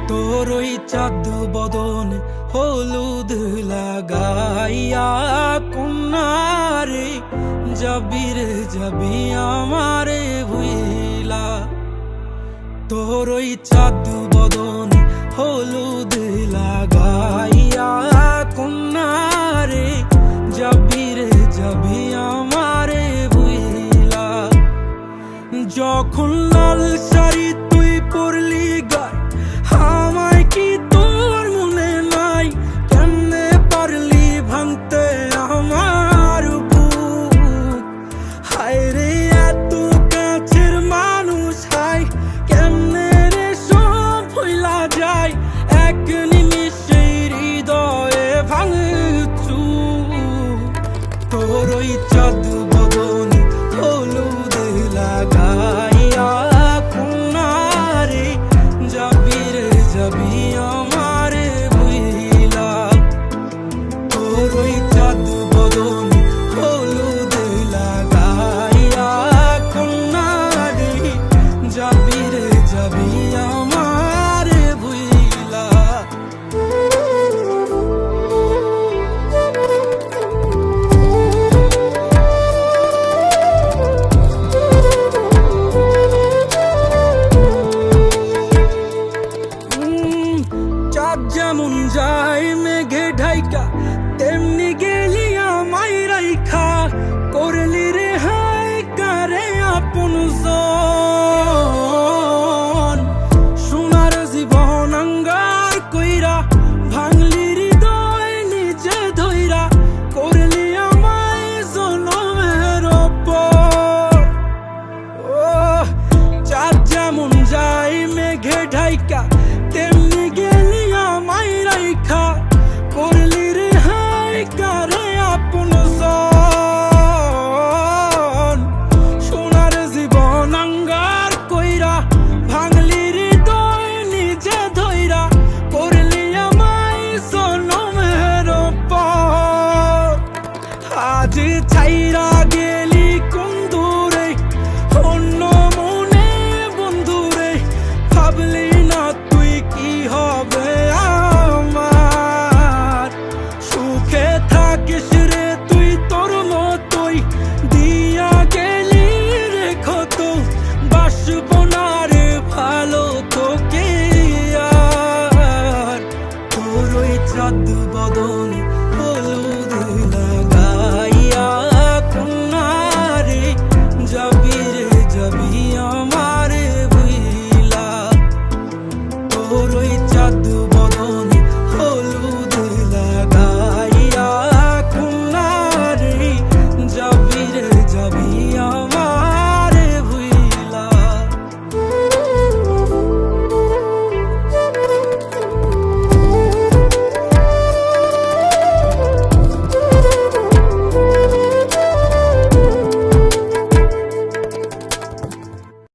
তোর ওই চাঁদ বদনে হলুদ লাগাইয়া কন্যারে যাবি রে যাবি আমারে ভুইলা। তোর ওই চাঁদ বদনে হলুদ লাগাইয়া কন্যারে যাবি রে যাবি আমারে ভুইলা। যখন লাল শাড়ি তুই পরলি গায় আমায় কি তোর মনে নাই? কেমনে পারলি ভাঙতে আমার বুক? হায় রে এত কাছের মানুষ, হায় কেমনে রে সব ভুইলা যায় এক নিমিষে হৃদয়ে ভাঙচু। তোর ওই চাঁদ বদনে হলুদ লাগাইয়া কন্যারে যাবি রে যাবি আমারে ভুইলা। তোর ওই চাঁদ বদনে হলুদ লাগাইয়া কন্যারে যাবি রে যাবি আমারে ভুইলা। চাঁদ যেমন যায় মেঘে ঢাইকা তেমনি গেলি আমায় রাইখা। করলি রে হাই কারে আপন জন, সোনার জীবন আঙ্গার কইরা ভাঙলি হৃদয় নিজে ধইরা। করলি আমায় জনমের ওপর। ও চাঁদ যেমন যায় মেঘে ঢাইকা তেমনি গেলি আমায় রাইখা। করলি রে হাই কারে আপন জন, সোনার জীবন আঙ্গার কইরা ভাঙলি হৃদয় নিজে ধইরা। করলি আমায় জনমের ওপর। আজ ছাইরা গেলি কোন দূরে অন্য মনে বন্ধুরে। ভাবলি না তুই কি হবে আমার? সুখে থাকিস রে তুই তোর মতোই দিয়া গেলি রেখো তো। বাসব না রে ভালো তোকে আর। তোর ওই চাঁদ বদনে